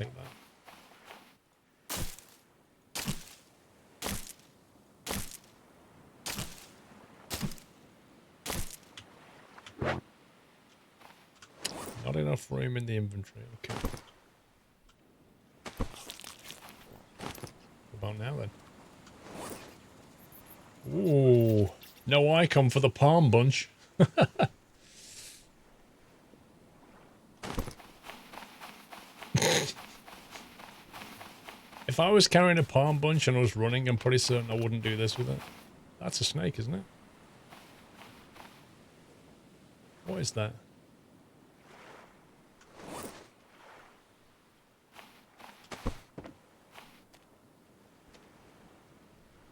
take that. Not enough room in the inventory. Okay. What about now then? Ooh, no icon for the palm bunch. If I was carrying a palm bunch and I was running, I'm pretty certain I wouldn't do this with it. That's a snake, isn't it? What is that?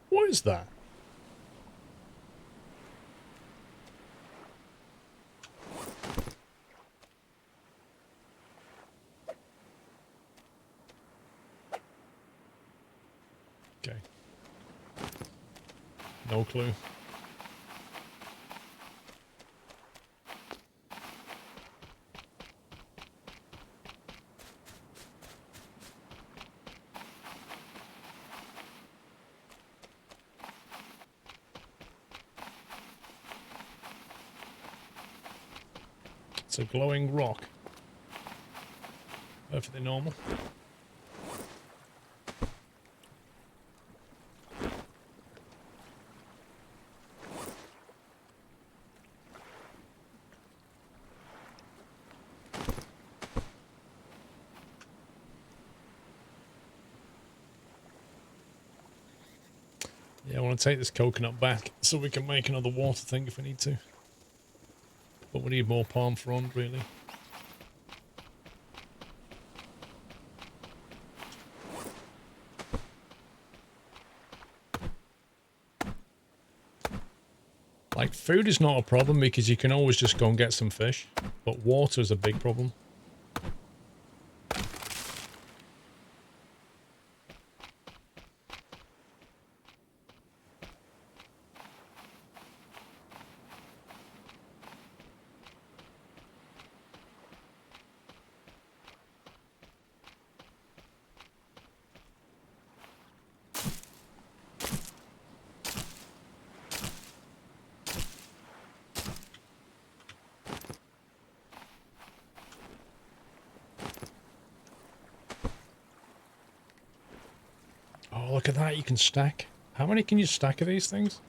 What is that? Okay. No clue. It's a glowing rock. Perfectly normal. Yeah, I want to take this coconut back so we can make another water thing if we need to. But we need more palm frond, really. Like, food is not a problem because you can always just go and get some fish. But water is a big problem. Oh, look at that. You can stack. How many can you stack of these things?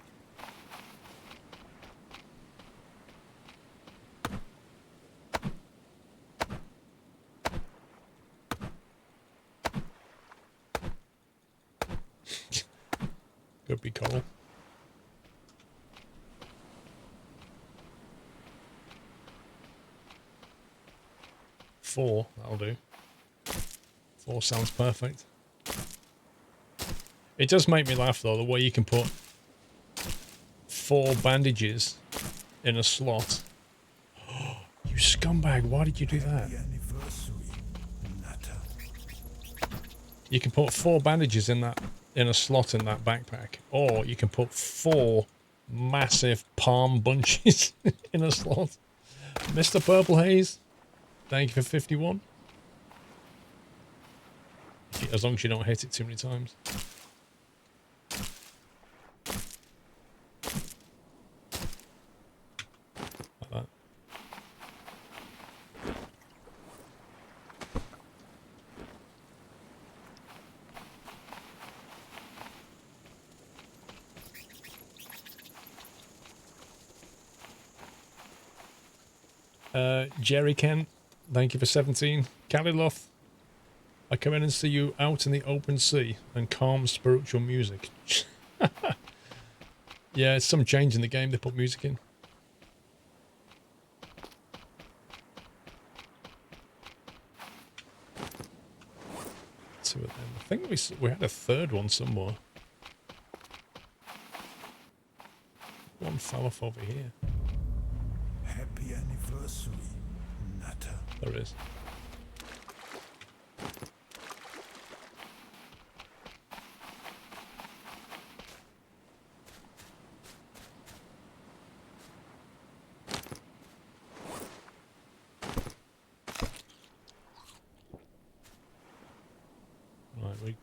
Could be coral. Four, that'll do. 4 sounds perfect. It does make me laugh though, the way you can put 4 bandages in a slot. You scumbag, why did you do that? You can put 4 bandages in a slot in that backpack, or you can put 4 massive palm bunches in a slot. Mr. Purple Haze, thank you for 51. As long as you don't hit it too many times. Like that. Jerry Ken, thank you for 17. Caliloth, I come in and see you out in the open sea and calm spiritual music. Yeah, it's some change in the game, they put music in. Two of them. I think we had a third one somewhere. One fell off over here. Happy anniversary, Nutter. There is.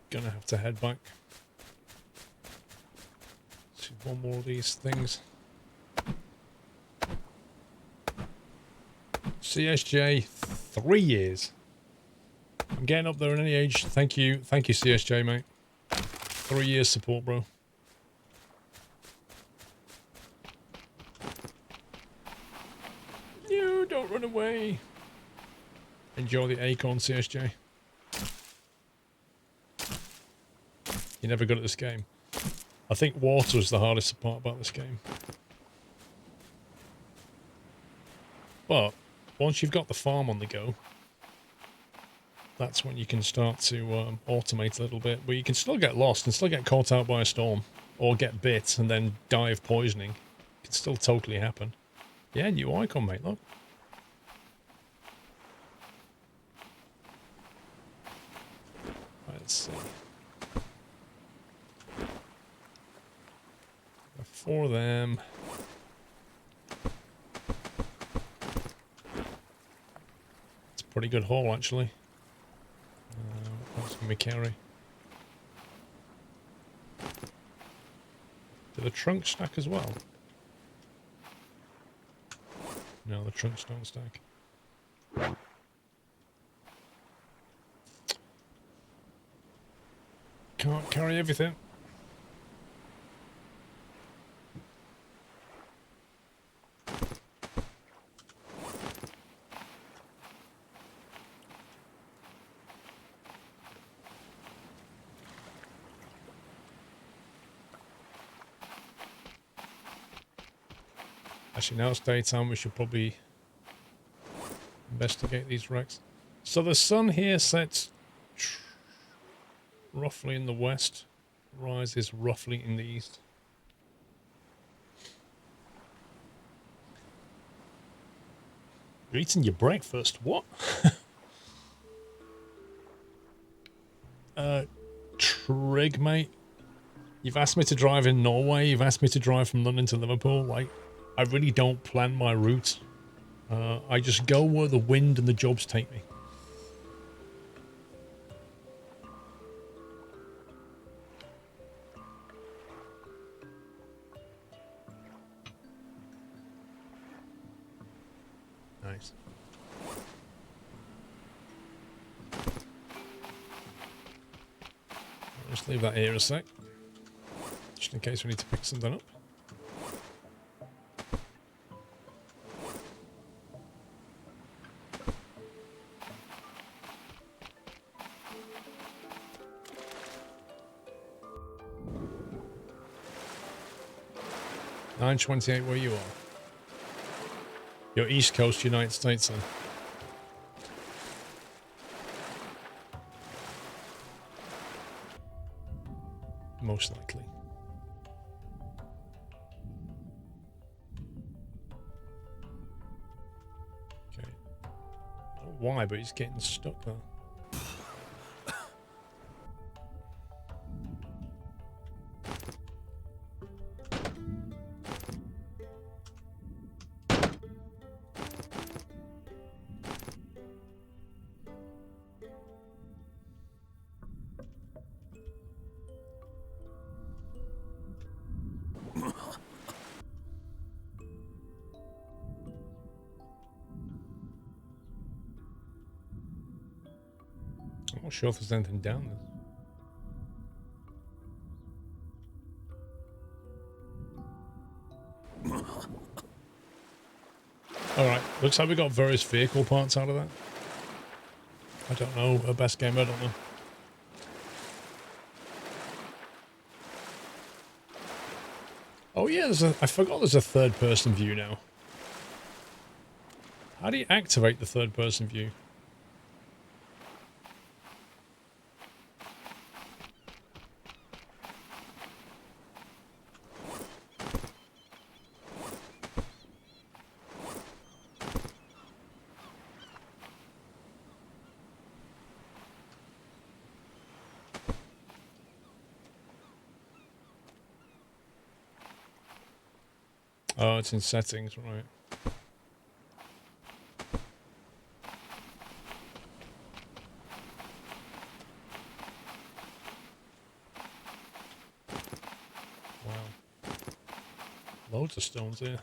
Gonna have to head back. See one more of these things. CSJ, 3 years. I'm getting up there in any age. Thank you, CSJ, mate. 3 years support, bro. You don't run away. Enjoy the acorn, CSJ. You're never good at this game. I think water is the hardest part about this game. But once you've got the farm on the go, that's when you can start to automate a little bit. But you can still get lost and still get caught out by a storm. Or get bit and then die of poisoning. It can still totally happen. Yeah, new icon, mate, look. Right, let's see. 4 of them. It's a pretty good haul, actually. What else can we carry? Do the trunks stack as well? No, the trunks don't stack. Can't carry everything. Actually, now it's daytime, we should probably investigate these wrecks. So the sun here sets roughly in the west, rises roughly in the east. You're eating your breakfast? What? Trig, mate. You've asked me to drive in Norway. You've asked me to drive from London to Liverpool. Like, I really don't plan my route. I just go where the wind and the jobs take me. Nice. I'll just leave that here a sec. Just in case we need to pick something up. $9.28 where you are. You're East Coast United States then. Most likely. Okay. I don't know why, but he's getting stuck there. I'm not sure if there's anything down there. Alright, looks like we got various vehicle parts out of that. I don't know, a best game, I don't know. Oh yeah, I forgot there's a third person view now. How do you activate the third person view? Oh, it's in settings, right. Loads of stones here.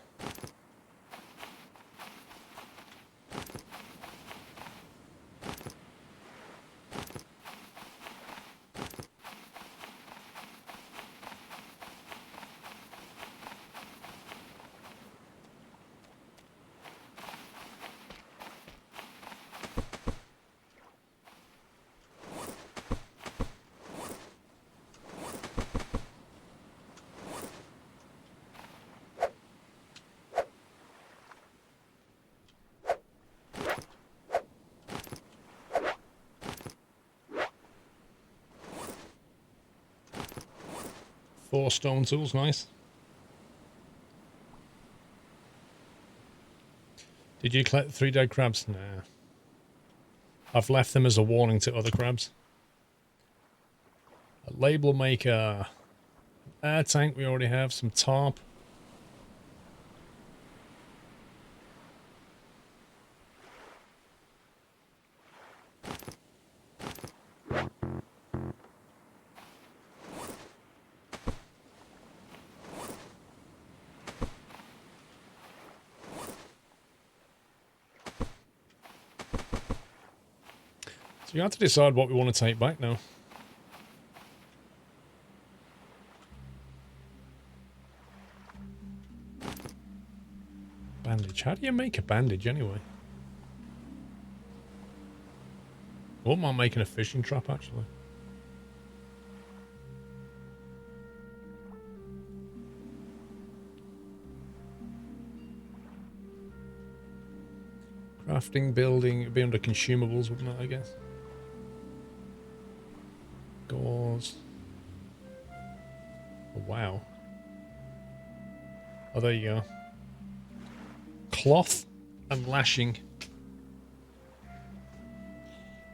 Four stone tools, nice. Did you collect 3 dead crabs? Nah. I've left them as a warning to other crabs. A label maker. Air tank we already have. Some tarp. So you have to decide what we want to take back now. Bandage. How do you make a bandage anyway? I wouldn't mind making a fishing trap actually. Crafting, building, it'd be under consumables, wouldn't it, I guess? Gauze. Oh, wow. Oh, there you go. Cloth and lashing.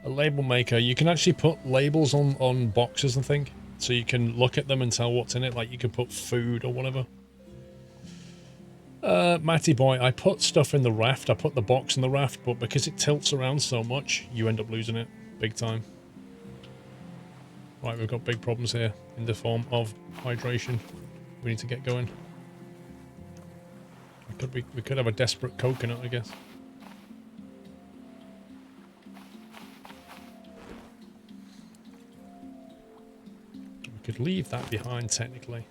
A label maker. You can actually put labels on boxes and things. So you can look at them and tell what's in it. Like you can put food or whatever. Matty boy, I put stuff in the raft. I put the box in the raft, but because it tilts around so much, you end up losing it big time. Right, we've got big problems here in the form of hydration. We need to get going. We could have a desperate coconut, I guess. We could leave that behind technically.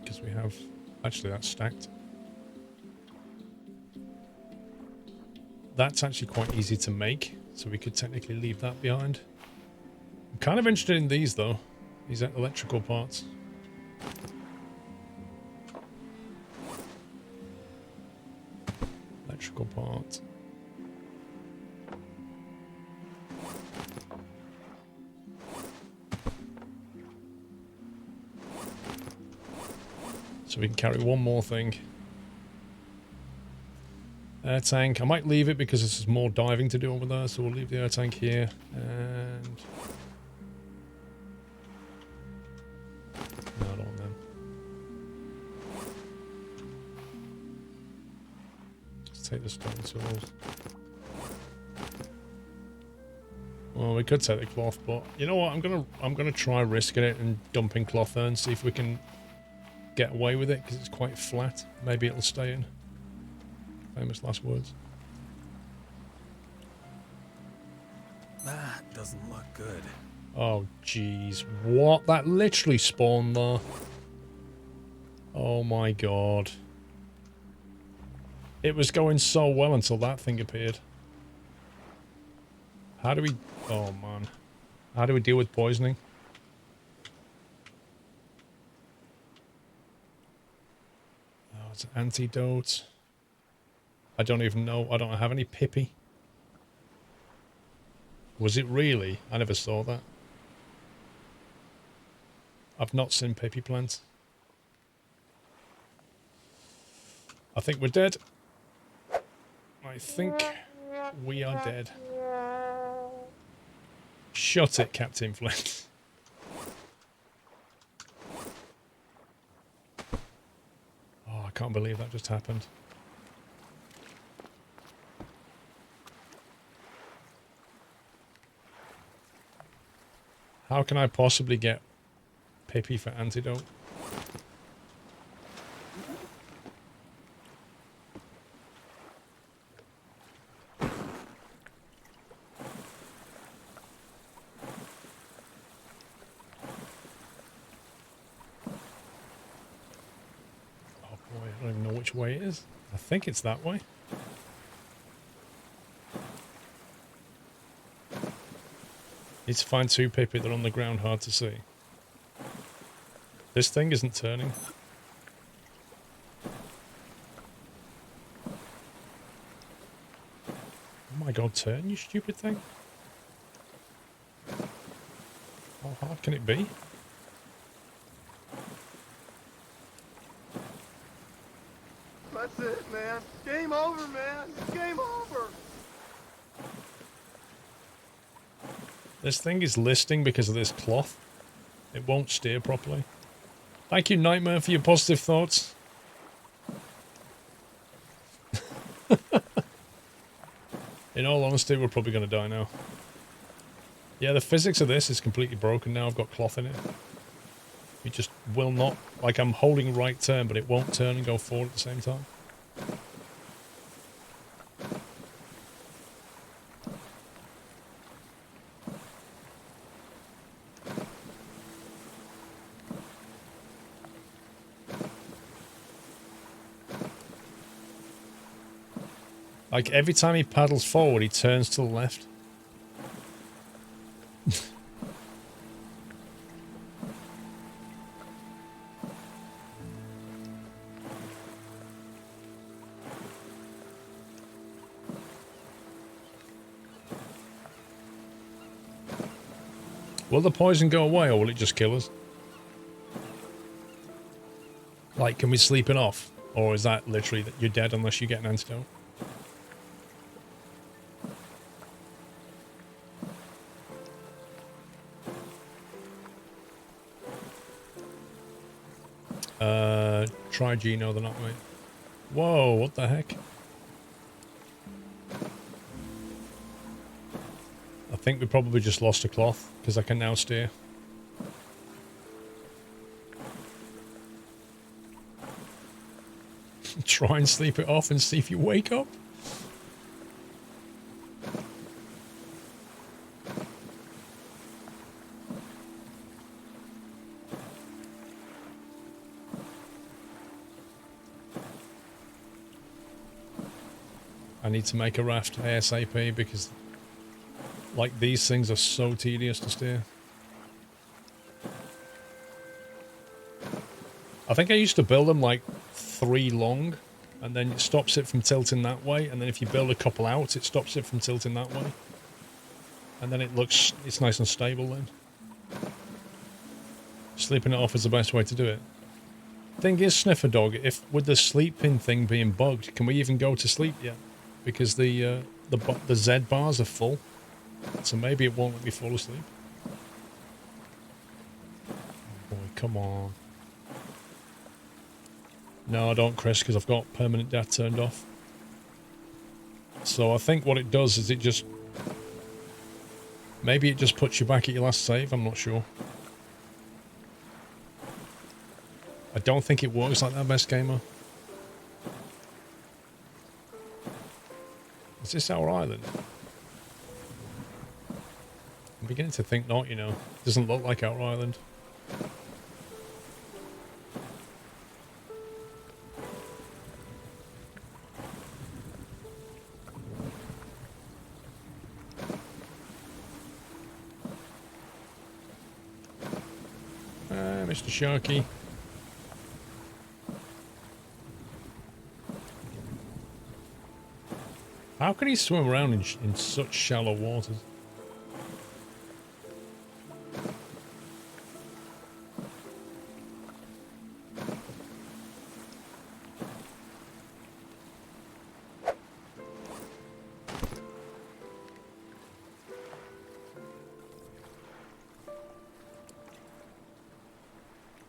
Because we have... Actually, that's stacked. That's actually quite easy to make, so we could technically leave that behind. I'm kind of interested in these, though. These electrical parts. Electrical part. So we can carry one more thing. Air tank. I might leave it because this is more diving to do over there, so we'll leave the air tank here. And... no, I don't want them. Let's take the stone tools. Well, we could take the cloth, but you know what? I'm gonna try risking it and dumping cloth there and see if we can get away with it because it's quite flat. Maybe it'll stay in. Famous last words. That doesn't look good. Oh, jeez. What? That literally spawned there. Oh my god. It was going so well until that thing appeared. How do we... oh, man. How do we deal with poisoning? Oh, it's an antidote. I don't even know. I don't have any pippy. Was it really? I never saw that. I've not seen pippy plants. I think we're dead. I think we are dead. Shut it, Captain Flint. Oh, I can't believe that just happened. How can I possibly get Pippi for antidote. Oh boy, I don't even know which way it is. I think it's that way. Need to find 2 Pippi. They're on the ground, hard to see. This thing isn't turning. Oh my god, turn, you stupid thing. How hard can it be? That's it, man. Game over, man. Game over. This thing is listing because of this cloth. It won't steer properly. Thank you, Nightmare, for your positive thoughts. In all honesty, we're probably going to die now. Yeah, the physics of this is completely broken now. I've got cloth in it. It just will not... Like, I'm holding right turn, but it won't turn and go forward at the same time. Like, every time he paddles forward, he turns to the left. Will the poison go away, or will it just kill us? Like, can we sleep it off? Or is that literally that you're dead unless you get an antidote? Try G, no, they're not, mate. Whoa, what the heck? I think we probably just lost a cloth, because I can now steer. Try and sleep it off and see if you wake up. I need to make a raft ASAP because, like, these things are so tedious to steer. I think I used to build them like 3 long, and then it stops it from tilting that way, and then if you build a couple out, it stops it from tilting that way. And then it's nice and stable then. Sleeping it off is the best way to do it. Thing is, Sniffer Dog, if with the sleeping thing being bugged, can we even go to sleep yet? Because the Z bars are full, so maybe it won't let me fall asleep. Oh boy, come on. No, I don't, Chris, because I've got permanent death turned off. So I think what it does is it just... Maybe it just puts you back at your last save, I'm not sure. I don't think it works like that, Best Gamer. Is this our island? I'm beginning to think not, you know. It doesn't look like our island. Mr. Sharky. How can he swim around in such shallow waters?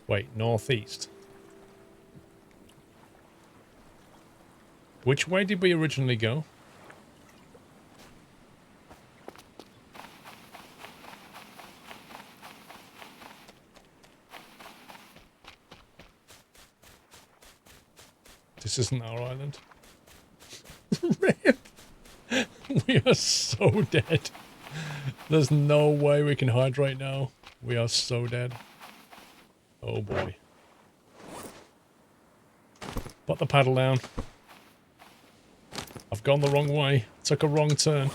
Wait, northeast. Which way did we originally go? This isn't our island. Rip! We are so dead. There's no way we can hide right now. We are so dead. Oh boy. Put the paddle down. I've gone the wrong way. Took a wrong turn.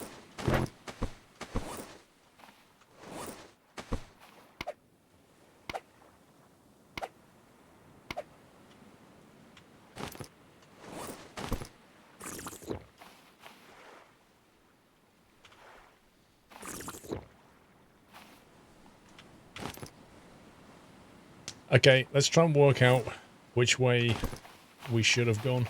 Okay, let's try and work out which way we should have gone.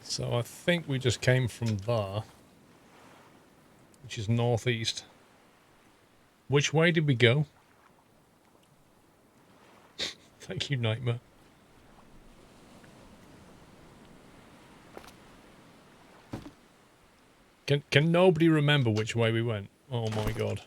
So I think we just came from there, which is northeast. Which way did we go? Thank you, Nightmare. Can nobody remember which way we went? Oh my god.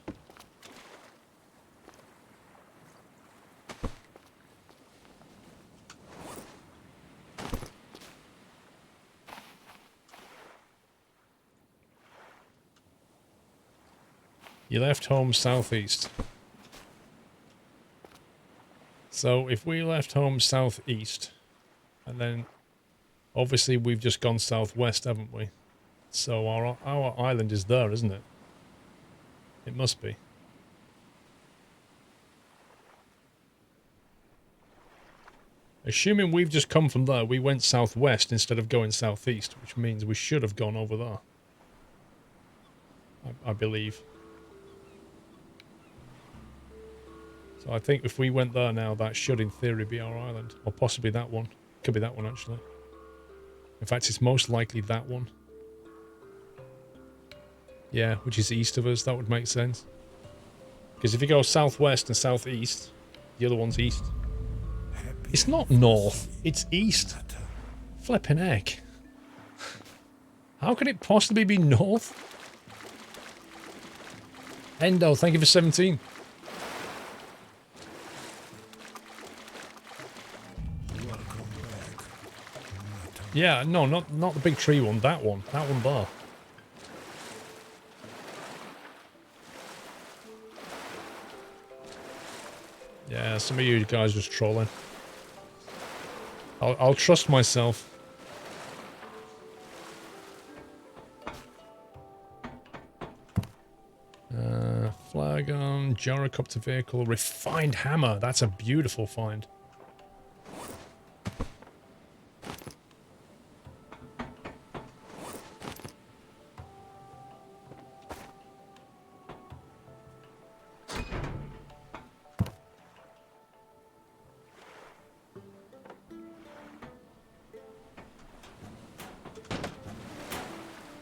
You left home southeast. So if we left home southeast, and then obviously we've just gone southwest, haven't we? So our island is there, isn't it? It must be. Assuming we've just come from there, we went southwest instead of going southeast, which means we should have gone over there. I believe. So I think if we went there now, that should in theory be our island. Or possibly that one. Could be that one actually. In fact, it's most likely that one. Yeah, which is east of us. That would make sense. Because if you go southwest and southeast, the other one's east. It's not north. It's east. Flipping heck. How could it possibly be north? Endo, thank you for 17. Yeah, no, not the big tree one. That one. That one there. Yeah, some of you guys just trolling. I'll trust myself. Flag on, gyrocopter vehicle, refined hammer. That's a beautiful find.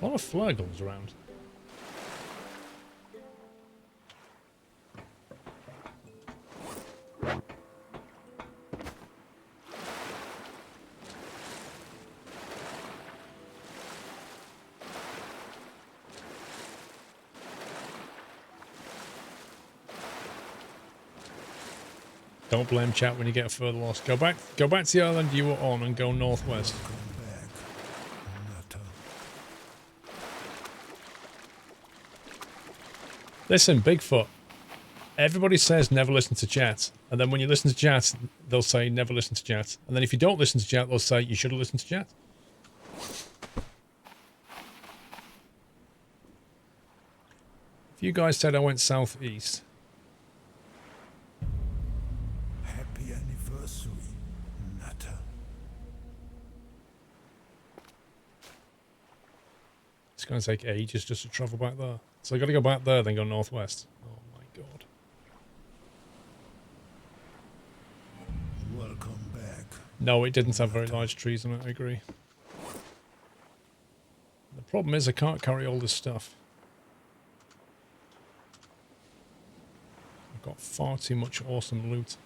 A lot of flagons around. Don't blame chat when you get further lost. Go back to the island you were on and go northwest. Listen, Bigfoot. Everybody says never listen to chat. And then when you listen to chat, they'll say never listen to chat. And then if you don't listen to chat, they'll say you should have listened to chat. If you guys said I went southeast. Happy anniversary, Nutter. It's going to take ages just to travel back there. So I got to go back there, then go northwest. Oh my god. Welcome back. No, it didn't have very large trees on it, I agree. The problem is I can't carry all this stuff. I've got far too much awesome loot.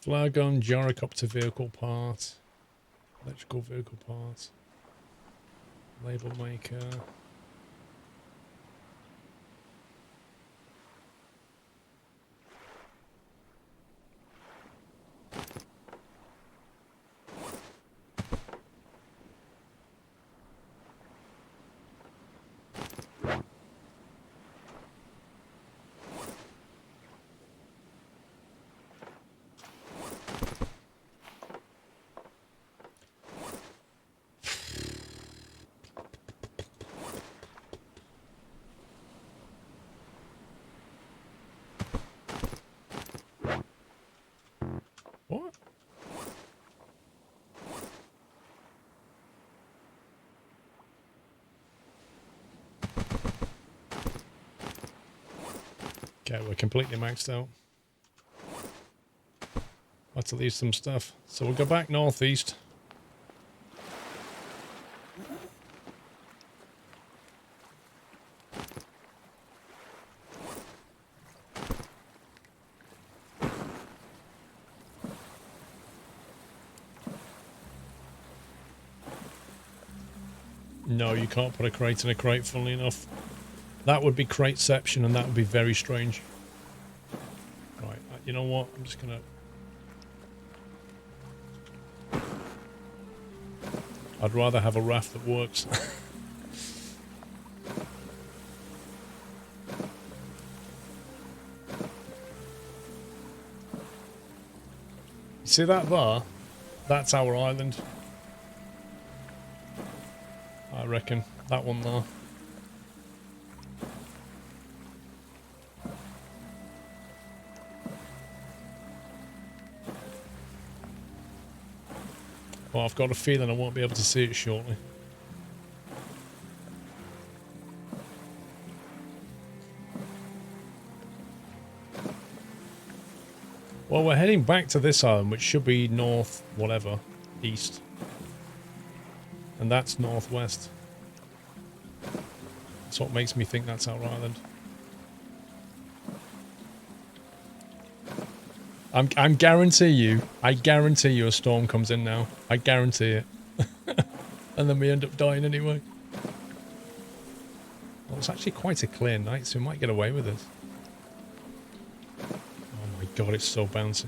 Flare gun, gyrocopter vehicle part, electrical vehicle part, label maker. What? Okay, we're completely maxed out. Had to leave some stuff. So we'll go back northeast. No, you can't put a crate in a crate, funnily enough. That would be crateception, and that would be very strange. Right, you know what? I'm just gonna... I'd rather have a raft that works. See that there? That's our island. I reckon. That one there. Well, I've got a feeling I won't be able to see it shortly. Well, we're heading back to this island, which should be north, whatever, east. And that's northwest. That's what makes me think that's our island. I guarantee you a storm comes in now. I guarantee it. And then we end up dying anyway. Well, it's actually quite a clear night, so we might get away with this. Oh my god, it's so bouncy.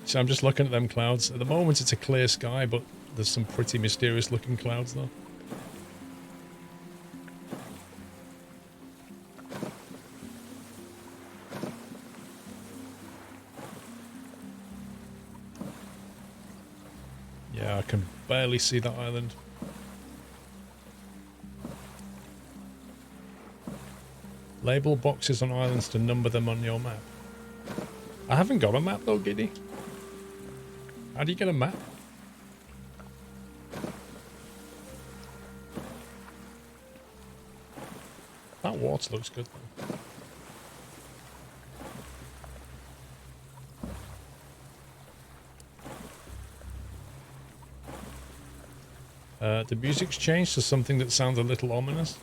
So I'm just looking at them clouds. At the moment it's a clear sky, but there's some pretty mysterious looking clouds though. Yeah, I can barely see that island. Label boxes on islands to number them on your map. I haven't got a map though, Giddy. How do you get a map? That water looks good though. The music's changed to something that sounds a little ominous.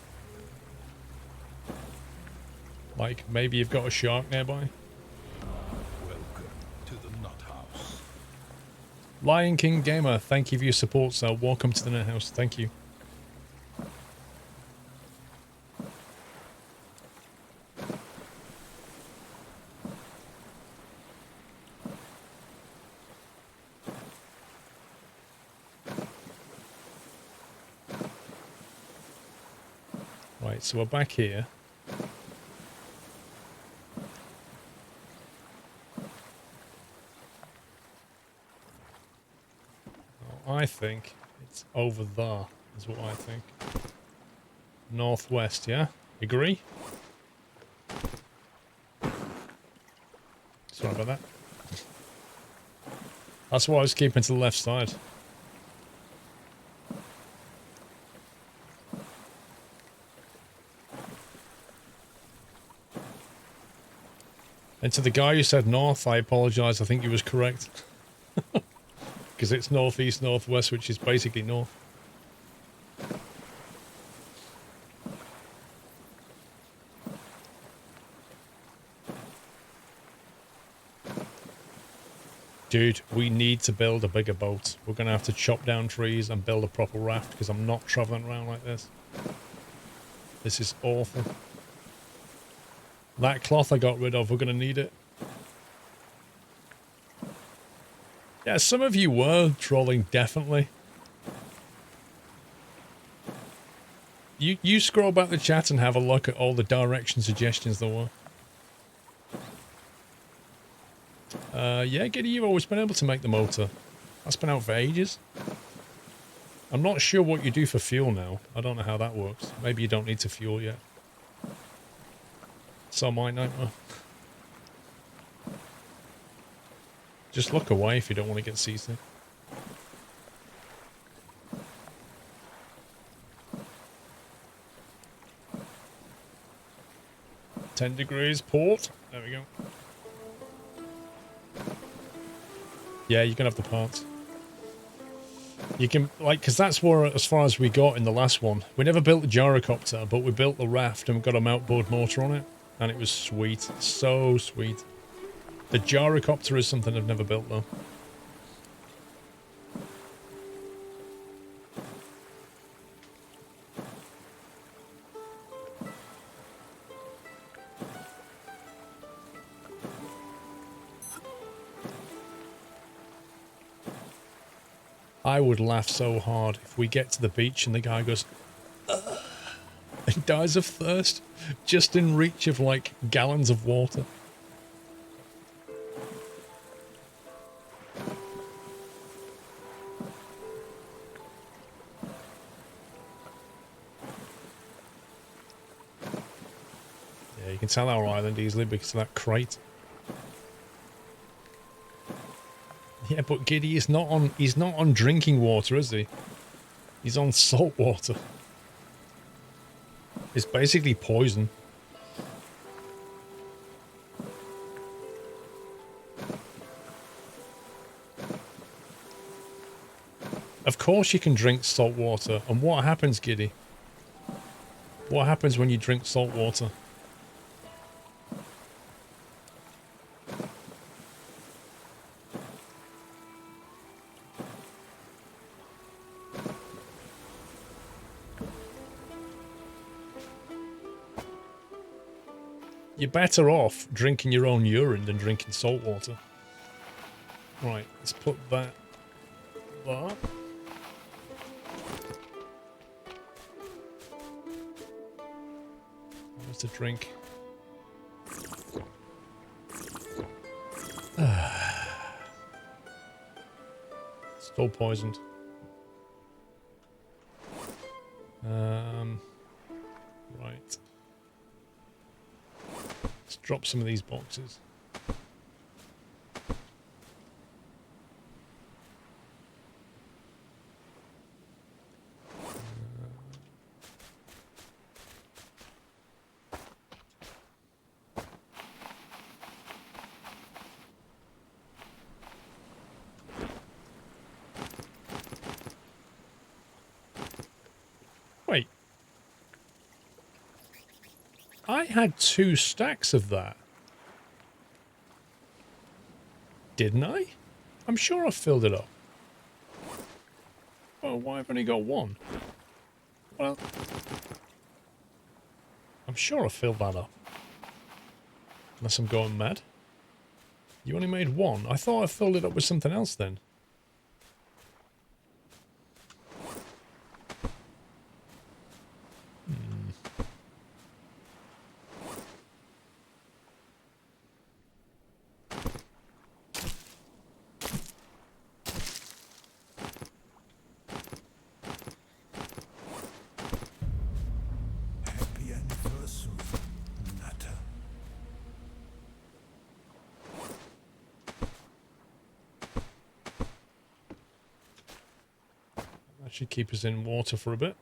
Like maybe you've got a shark nearby. Welcome to the Nut House. Lion King Gamer, thank you for your support, sir. Welcome to the Net House. Thank you. Right, so we're back here. I think it's over there, is what I think. Northwest, yeah? Agree? Sorry about that. That's why I was keeping to the left side. And to the guy who said north, I apologise, I think he was correct. Because it's northeast, northwest, which is basically north. Dude, we need to build a bigger boat. We're going to have to chop down trees and build a proper raft because I'm not traveling around like this. This is awful. That cloth I got rid of, we're going to need it. Yeah, some of you were trolling, definitely. You scroll back the chat and have a look at all the direction suggestions there were. Yeah, Giddy, you've always been able to make the motor. That's been out for ages. I'm not sure what you do for fuel now. I don't know how that works. Maybe you don't need to fuel yet. So my nightmare. Just look away if you don't want to get seasick. $10 port. There we go. Yeah, you can have the parts. You can, like, because that's where, as far as we got in the last one. We never built the gyrocopter, but we built the raft and we got a outboard motor on it. And it was sweet. So sweet. The gyrocopter is something I've never built, though. I would laugh so hard if we get to the beach and the guy goes, "Ugh," and dies of thirst, just in reach of, like, gallons of water. Yeah, you can tell our island easily because of that crate. Yeah, but Giddy is not on, he's not on drinking water, is he? He's on salt water. It's basically poison. Of course you can drink salt water. And what happens, Giddy? What happens when you drink salt water? You're better off drinking your own urine than drinking salt water. Right, let's put that there. Where's the drink? Still poisoned. Right. Let's drop some of these boxes. Wait. I had 2 stacks of that. Didn't I? I'm sure I filled it up. Well, why have I only got 1? Well, I'm sure I filled that up. Unless I'm going mad. You only made 1? I thought I filled it up with something else then. Happy anniversary, Nutter. That should keep us in water for a bit.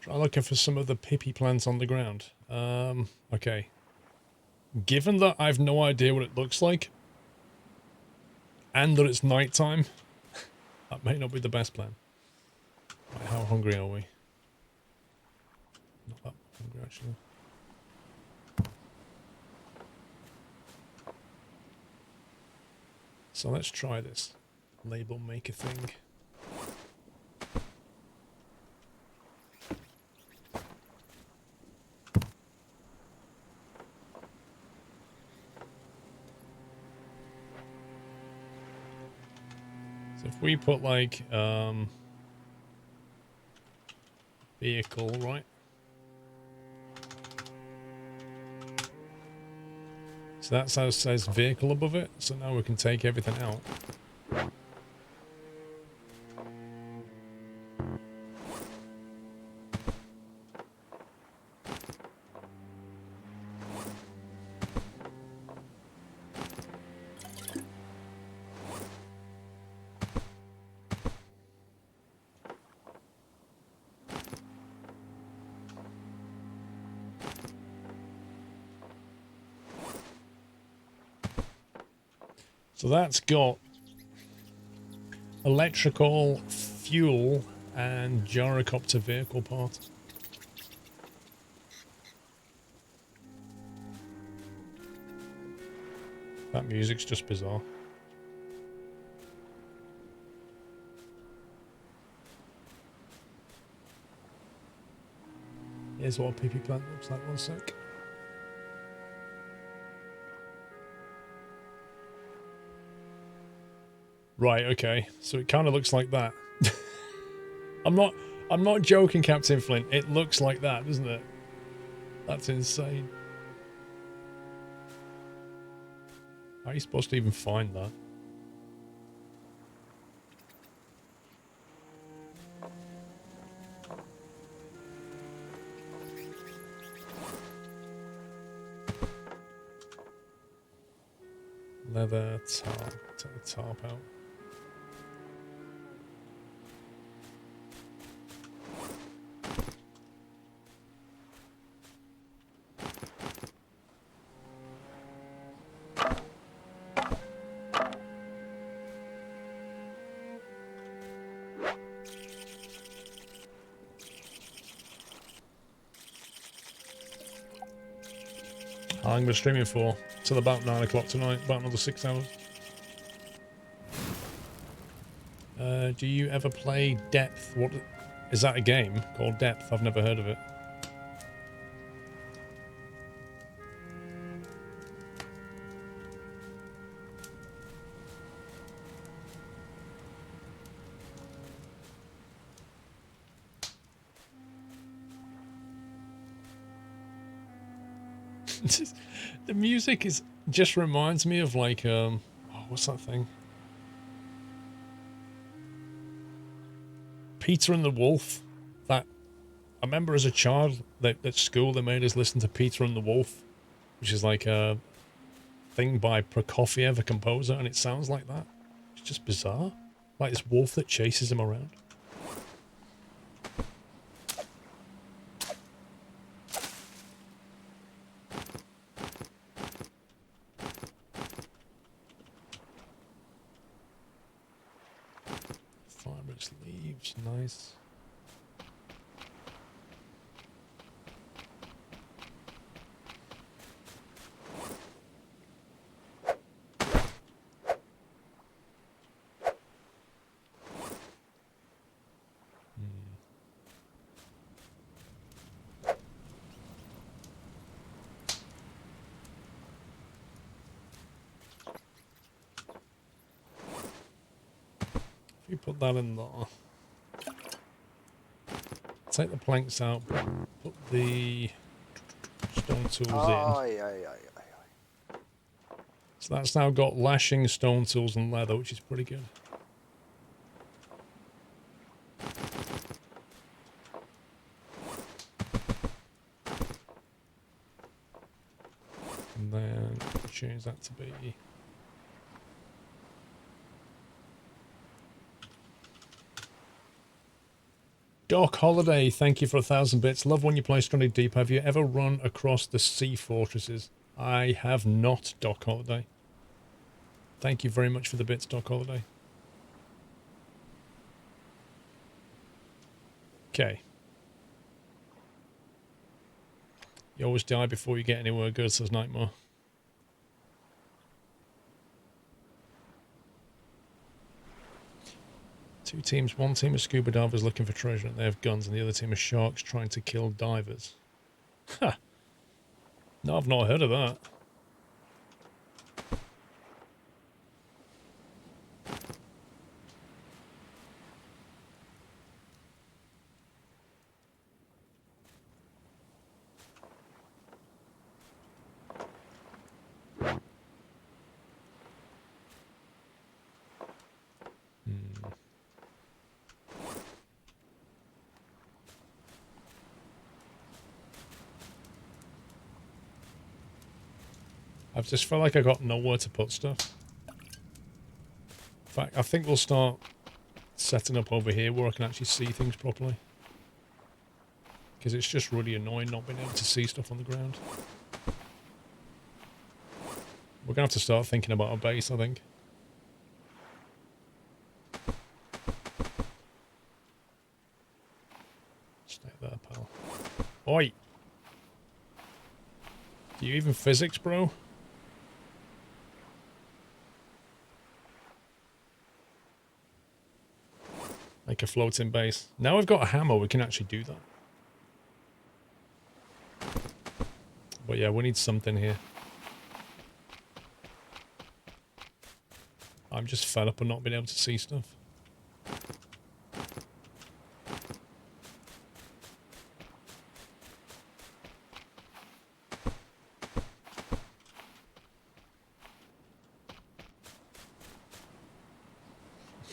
Try looking for some of the pippy plants on the ground. Okay. given that I've no idea what it looks like, and that it's nighttime, that may not be the best plan. Right, how hungry are we? Not that hungry, actually. So let's try this label maker thing. So if we put like vehicle, right? So that's how it says vehicle above it. So now we can take everything out. So that's got electrical, fuel, and gyrocopter vehicle part. That music's just bizarre. Here's what a PP plant looks like, one sec. Right, okay. So it kind of looks like that. I'm not joking, Captain Flint. It looks like that, doesn't it? That's insane. How are you supposed to even find that? Leather tarp. Take the tarp out. How long have I been streaming for? Till about 9 o'clock tonight, about another 6 hours. Do you ever play Depth? What is that, a game called Depth? I've never heard of it. The music is just reminds me of like oh, what's that thing? Peter and the Wolf. That I remember as a child that at school they made us listen to Peter and the Wolf, which is like a thing by Prokofiev, a composer, and it sounds like that. It's just bizarre. Like this wolf that chases him around. Fibrous leaves, nice. If you put that in there, take the planks out, put the stone tools in. So that's now got lashing, stone tools, and leather, which is pretty good. And then change that to be Doc Holiday, thank you for 1,000 bits. Love when you play Stranded Deep. Have you ever run across the sea fortresses? I have not, Doc Holiday. Thank you very much for the bits, Doc Holiday. Okay. You always die before you get anywhere good, says Nightmare. Two teams. One team is scuba divers looking for treasure and they have guns, and the other team is sharks trying to kill divers. Ha! No, I've not heard of that. I've just felt like I got nowhere to put stuff. In fact, I think we'll start setting up over here where I can actually see things properly. Because it's just really annoying not being able to see stuff on the ground. We're going to have to start thinking about our base, I think. Stay there, pal. Oi! Do you even physics, bro? Make a floating base. Now we've got a hammer, we can actually do that. But yeah, we need something here. I'm just fed up of not being able to see stuff.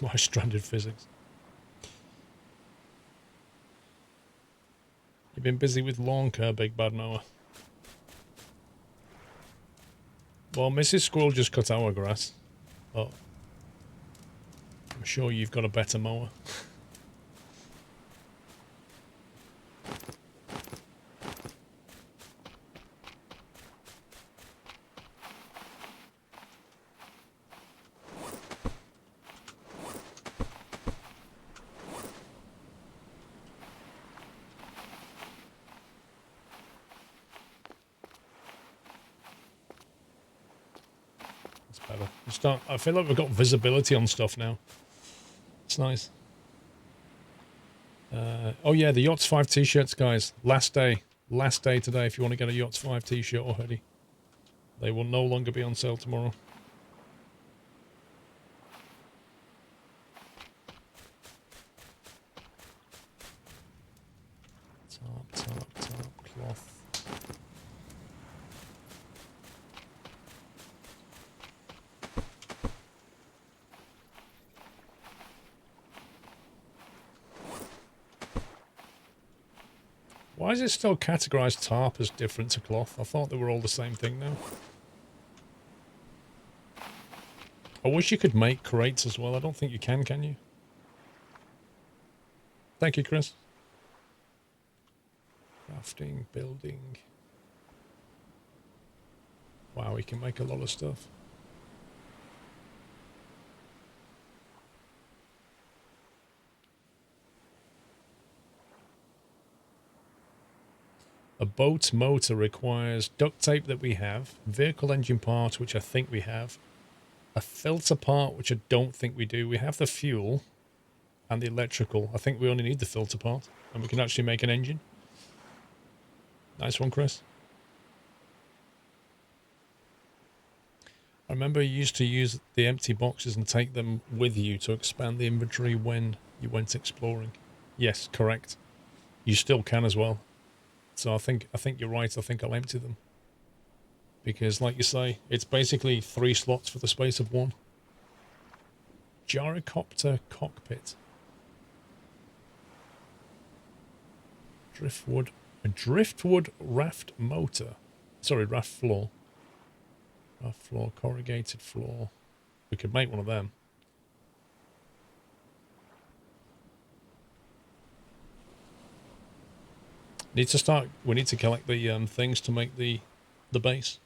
My stranded physics. You've been busy with lawn care, Big Bad Mower. Well, Mrs. Squirrel just cut our grass. But I'm sure you've got a better mower. I feel like we've got visibility on stuff now. It's nice. Oh yeah, the Yachts 5 t-shirts, guys. Last day today if you want to get a Yachts 5 t-shirt or hoodie. They will no longer be on sale tomorrow. Top, cloth. Why is it still categorized tarp as different to cloth? I thought they were all the same thing now. I wish you could make crates as well. I don't think you can you? Thank you, Chris. Crafting, building. Wow, we can make a lot of stuff. A boat motor requires duct tape that we have, vehicle engine part, which I think we have, a filter part, which I don't think we do. We have the fuel and the electrical. I think we only need the filter part, and we can actually make an engine. Nice one, Chris. I remember you used to use the empty boxes and take them with you to expand the inventory when you went exploring. Yes, correct. You still can as well. So I think you're right. I think I'll empty them. Because like you say, it's basically 3 slots for the space of 1. Gyrocopter cockpit. A driftwood raft motor. Sorry, raft floor. Raft floor, corrugated floor. We could make one of them. We need to collect the things to make the base.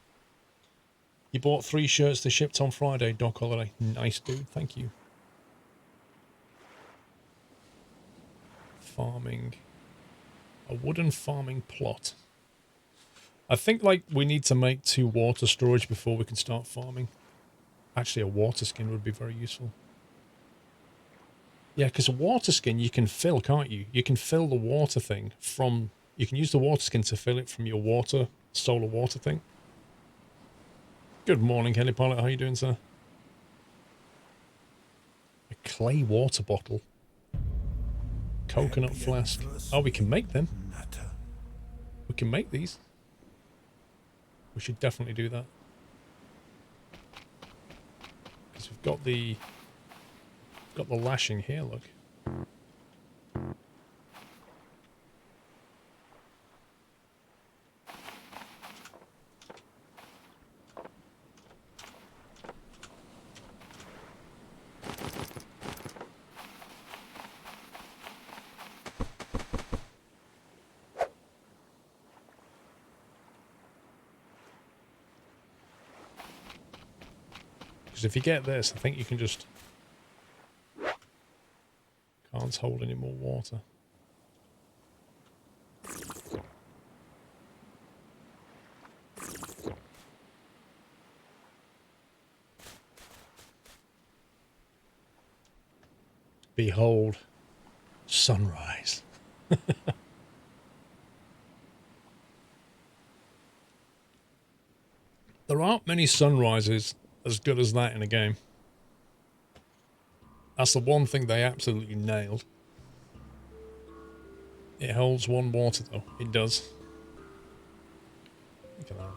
You bought 3 shirts they shipped on Friday, Doc Holiday. Nice, dude. Thank you. Farming. A wooden farming plot. I think, like, we need to make 2 water storage before we can start farming. Actually, a water skin would be very useful. Yeah, because a water skin you can fill, can't you? You can fill the water thing from... You can use the water skin to fill it from your water, solar water thing. Good morning, Helipilot. How you doing, sir? A clay water bottle. Coconut flask. Oh, we can make them. We can make these. We should definitely do that. Because we've got the lashing here, look. Because if you get this, I think you can just... Can't hold any more water. Behold, sunrise. There aren't many sunrises as good as that in a game. That's the one thing they absolutely nailed. It holds 1 water though. It does. Look at that.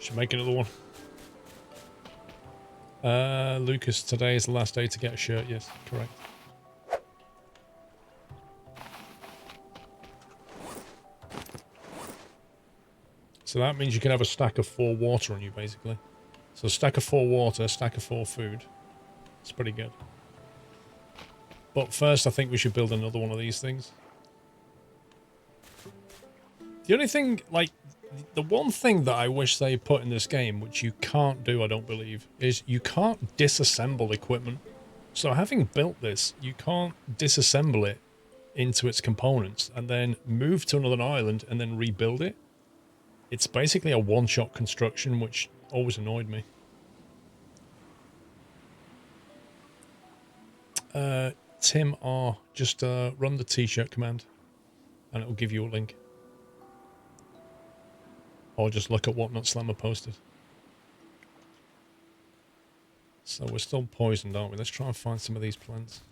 Should make another one. Lucas, today is the last day to get a shirt. Yes, correct. So that means you can have a stack of 4 water on you, basically. So a stack of 4 water, a stack of 4 food. It's pretty good. But first, I think we should build another one of these things. The only thing, like, the one thing that I wish they put in this game, which you can't do, I don't believe, is you can't disassemble equipment. So having built this, you can't disassemble it into its components and then move to another island and then rebuild it. It's basically a one-shot construction, which always annoyed me. Tim R, just run the t-shirt command and it will give you a link. Or just look at what Nut Slammer posted. So we're still poisoned, aren't we? Let's try and find some of these plants.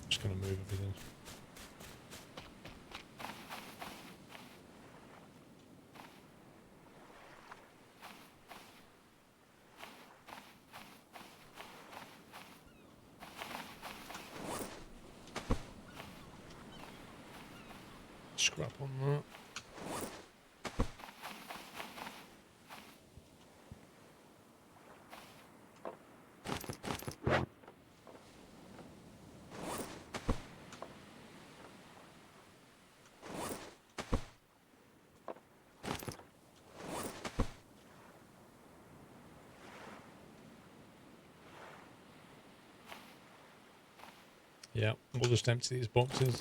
Just gonna move everything. Scrap on that. Yeah, we'll just empty these boxes.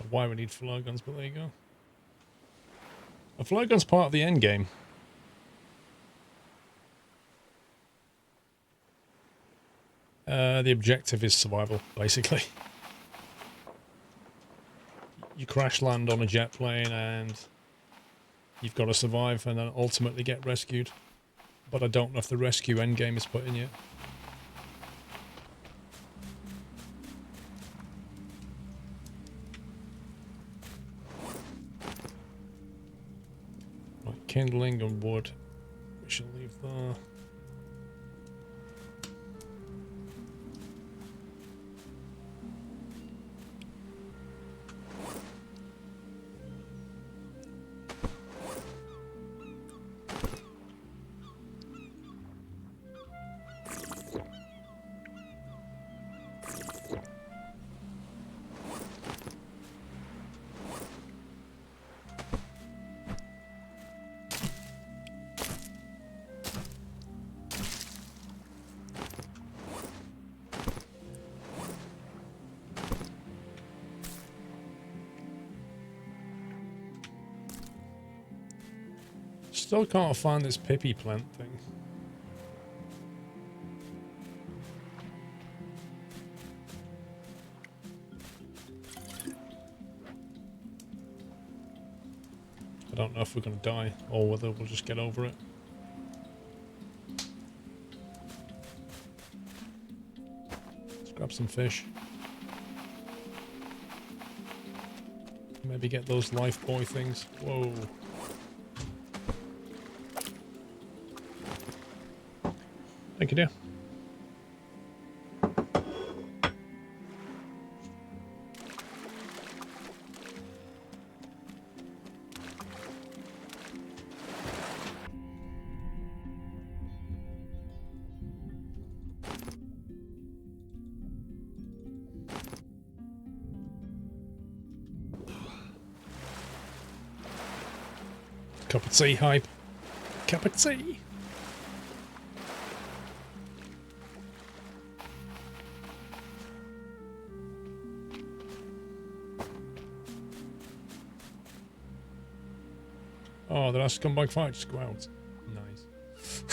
why we need flare guns, but there you go. A flare gun's part of the end game. The objective is survival, basically. You crash land on a jet plane and you've got to survive and then ultimately get rescued. But I don't know if the rescue endgame is put in yet. Right, kindling and wood. We shall leave there. Still can't find this pippy plant thing. I don't know if we're going to die or whether we'll just get over it. Let's grab some fish. Maybe get those life buoy things. Whoa. Thank you, dear. Cup of tea, hype. Cup of tea. Oh, the last scumbag fight just go out. Nice.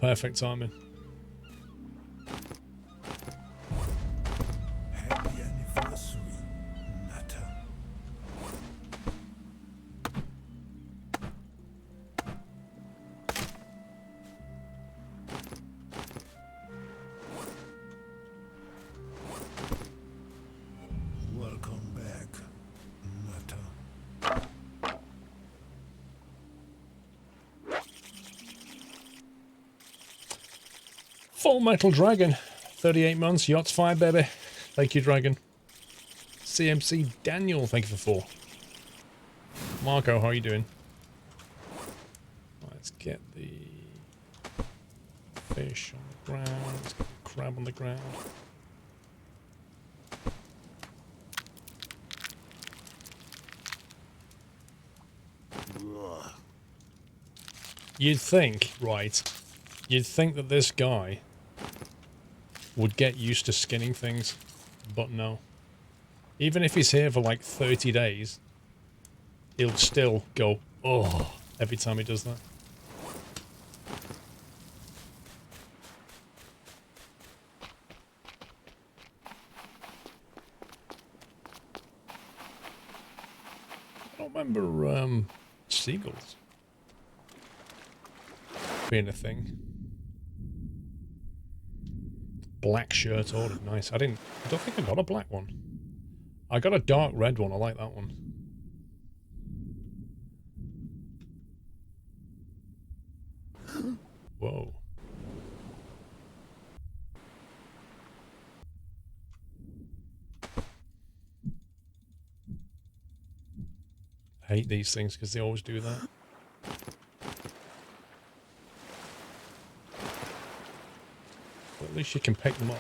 Perfect timing. Happy anniversary, Nutter. Welcome back, Nutter. Full Metal Dragon. 38 months. Yachts 5, baby. Thank you, Dragon. CMC Daniel. Thank you for 4. Marco, how are you doing? Let's get the fish on the ground. Let's get the crab on the ground. You'd think, right, you'd think that this guy would get used to skinning things, but no. Even if he's here for like 30 days, he'll still go, oh, every time he does that. I don't remember seagulls being a thing. Black shirt ordered, nice. I don't think I got a black one. I got a dark red one, I like that one. Whoa. I hate these things because they always do that. But at least you can pick them up.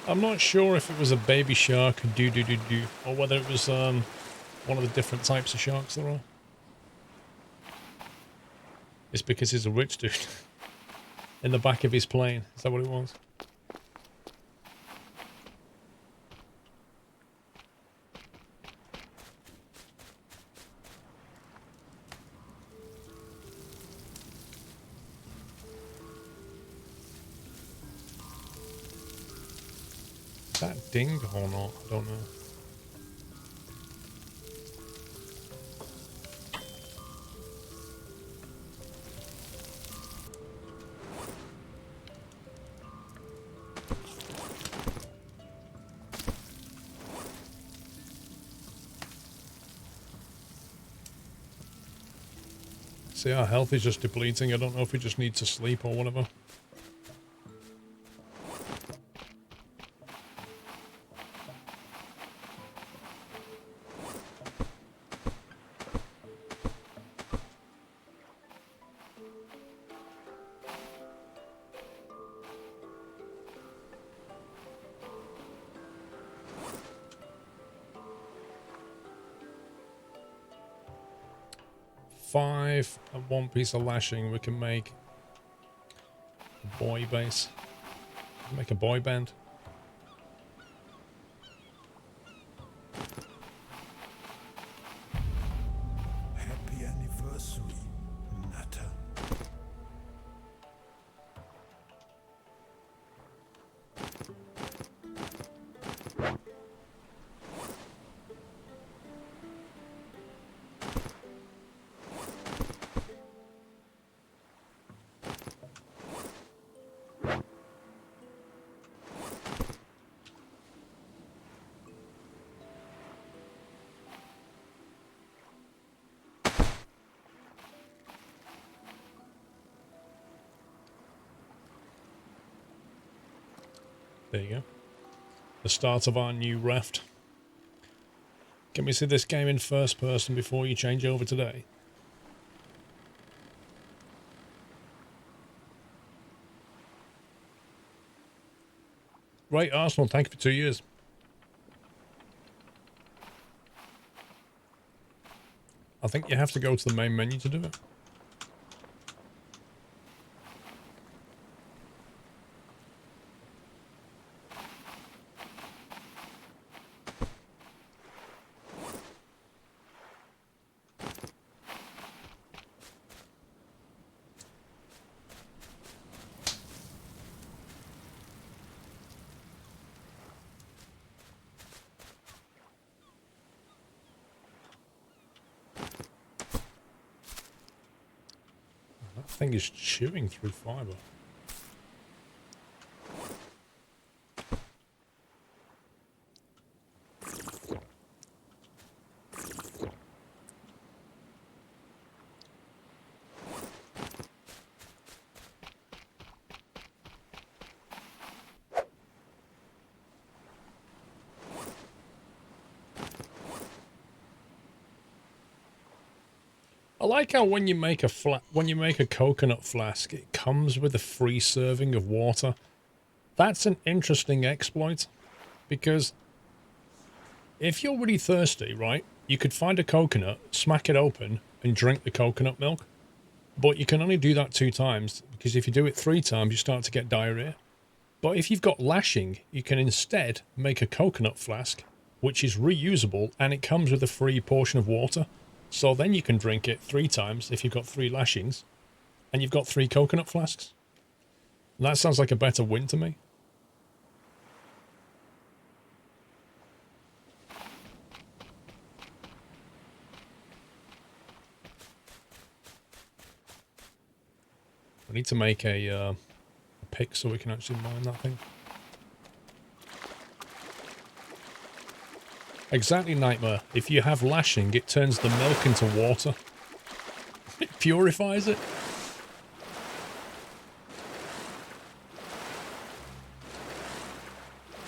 I'm not sure if it was a baby shark, or whether it was one of the different types of sharks there are. It's because he's a rich dude. In the back of his plane. Is that what it was? Is that ding or not? I don't know. See, our health is just depleting. I don't know if we just need to sleep or whatever. Five and one piece of lashing, we can make a boy base. Make a boy band. Happy anniversary, Nutter. There you go. The start of our new raft. Can we see this game in first person before you change over today? Right, Arsenal, thank you for 2 years. I think you have to go to the main menu to do it. That thing is chewing through fiber. I like how when you make a coconut flask, it comes with a free serving of water. That's an interesting exploit, because if you're really thirsty, right, you could find a coconut, smack it open, and drink the coconut milk. But you can only do that 2 times, because if you do it 3 times, you start to get diarrhea. But if you've got lashing, you can instead make a coconut flask, which is reusable, and it comes with a free portion of water. So then you can drink it 3 times if you've got 3 lashings, and you've got 3 coconut flasks. And that sounds like a better win to me. We need to make a pick so we can actually mine that thing. Exactly, Nightmare. If you have lashing, it turns the milk into water. It purifies it.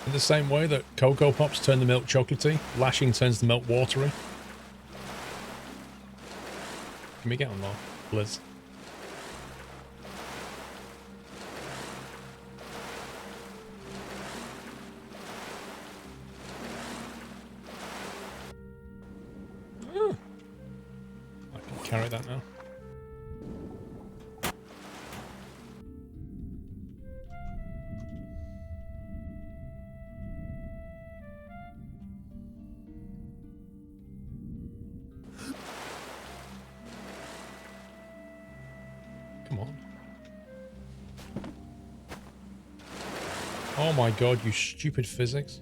In the same way that Cocoa Pops turn the milk chocolatey, lashing turns the milk watery. Can we get on there, Liz? I can carry that now. Oh my god, you stupid physics.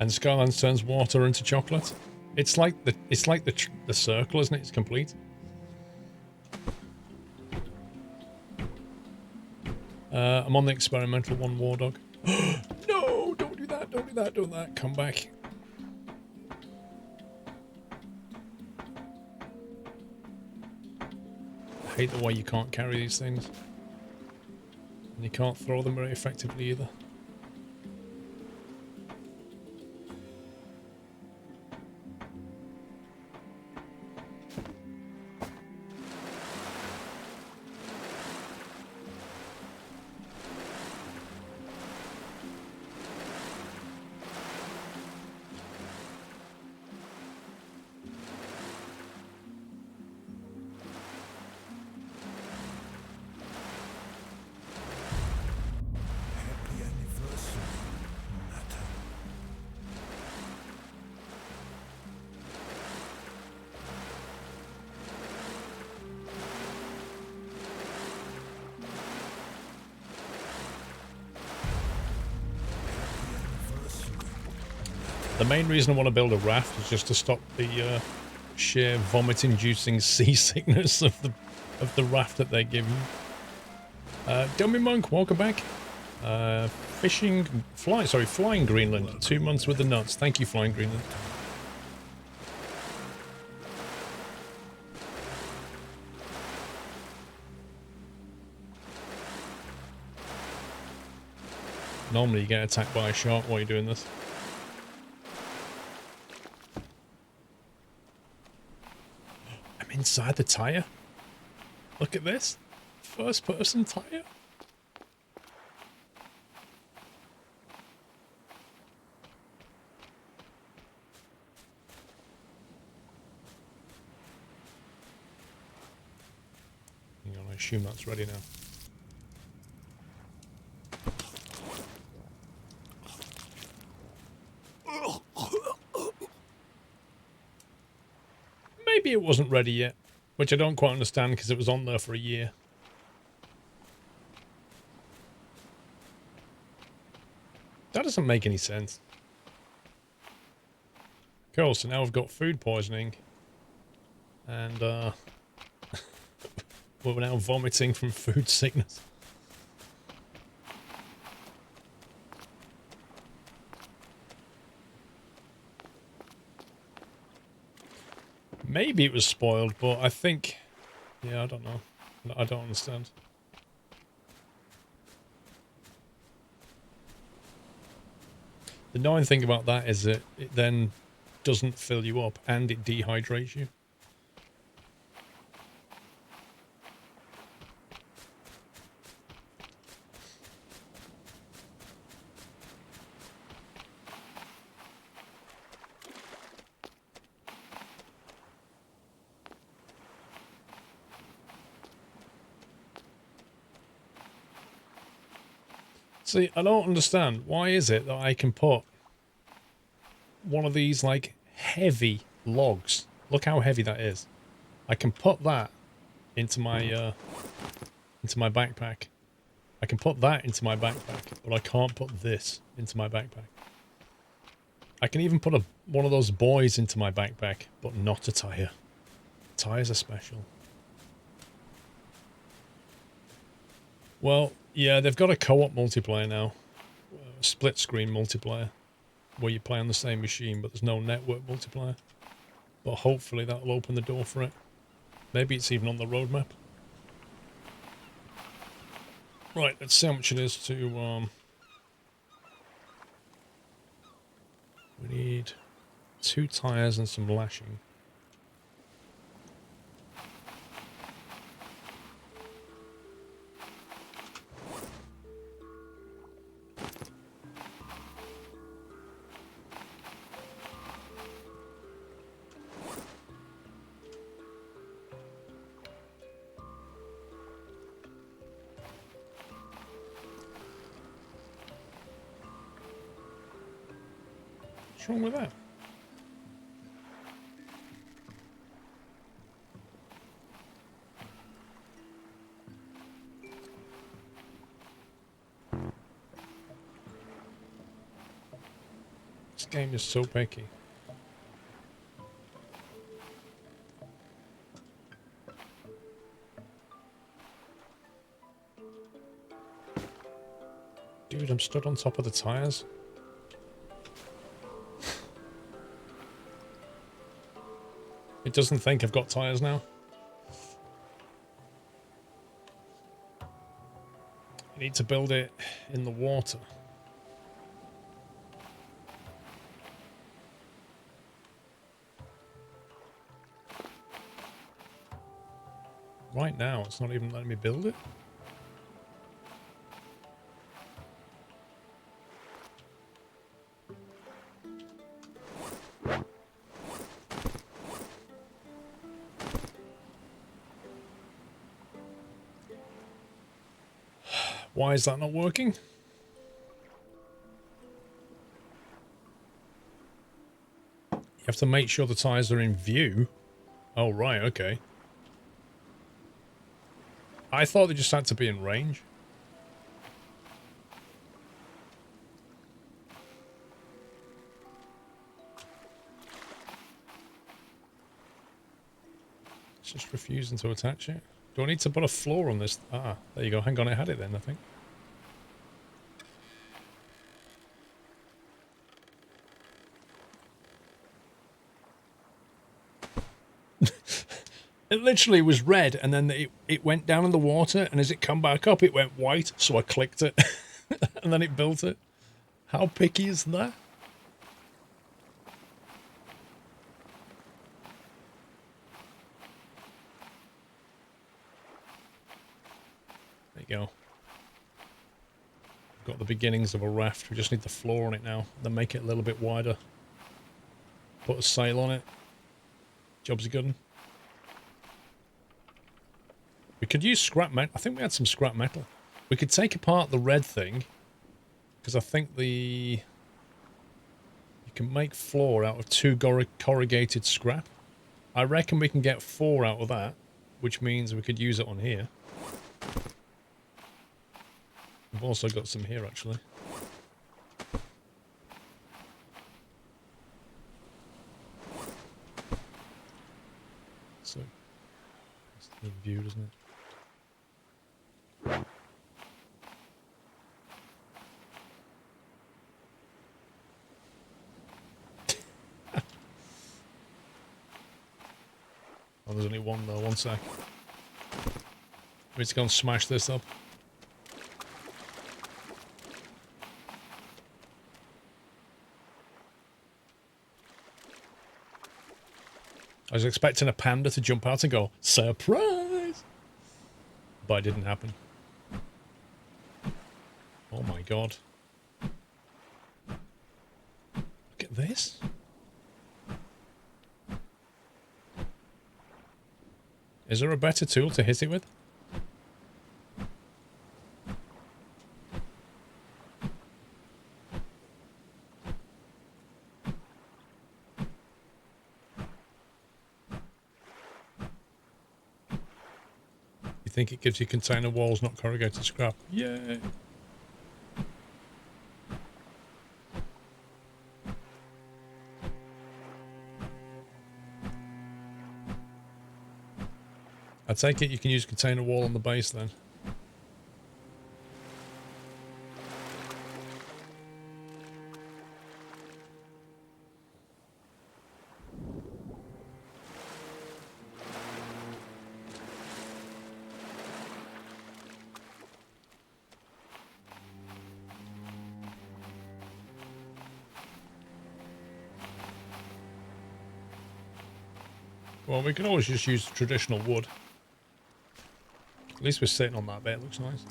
And Skylands turns water into chocolate. It's like the circle, isn't it? It's complete. I'm on the experimental one, War Dog. No, don't do that, don't do that, don't do that. Come back. I hate the way you can't carry these things. And you can't throw them very effectively either. Happy anniversary, Nata. The main reason I want to build a raft is just to stop the sheer vomit-inducing seasickness of the raft that they give you. Dummy Monk, welcome back. Flying Greenland. 2 months with the nuts. Thank you, Flying Greenland. Normally you get attacked by a shark while you're doing this. I'm inside the tire. Look at this. First person tire. Hang on, I assume that's ready now. Maybe it wasn't ready yet, which I don't quite understand because it was on there for a year. That doesn't make any sense. Cool, so now we've got food poisoning. And, we're now vomiting from food sickness. Maybe it was spoiled, but I think... Yeah, I don't know. I don't understand. The annoying thing about that is that it then doesn't fill you up and it dehydrates you. See, I don't understand. Why is it that I can put one of these, like, heavy logs? Look how heavy that is. I can put that into my backpack. I can put that into my backpack, but I can't put this into my backpack. I can even put one of those buoys into my backpack, but not a tire. Tires are special. Well, yeah, they've got a co-op multiplayer now. Split screen multiplayer. Where you play on the same machine, but there's no network multiplayer. But hopefully that'll open the door for it. Maybe it's even on the roadmap. Right, let's see how much it is to... We need 2 tires and some lashing. What's wrong with that? game is so picky. Dude, I'm stood on top of the tires. It doesn't think I've got tires now. You need to build it in the water. Right now, it's not even letting me build it. Why is that not working? You have to make sure the tires are in view. Oh, right, okay. I thought they just had to be in range. It's just refusing to attach it. Do I need to put a floor on this? Ah, there you go. Hang on, I had it then, I think. It literally was red, and then it went down in the water, and as it come back up, it went white, so I clicked it, and then it built it. How picky is that? There you go. Got the beginnings of a raft. We just need the floor on it now, then make it a little bit wider. Put a sail on it. Job's a good one. We could use scrap metal. I think we had some scrap metal. We could take apart the red thing, because I think you can make floor out of 2 corrugated scrap. I reckon we can get 4 out of that, which means we could use it on here. We've also got some here, actually. So, it's the view, doesn't it? Oh, there's only one though, 1 sec. We need to go and smash this up. I was expecting a panda to jump out and go, surprise! But it didn't happen. Oh my god. Look at this. Is there a better tool to hit it with? You think it gives you container walls, not corrugated scrap? Yay! I take it you can use container wall on the base then. Well, we can always just use traditional wood. At least we're sitting on that bit, it looks nice.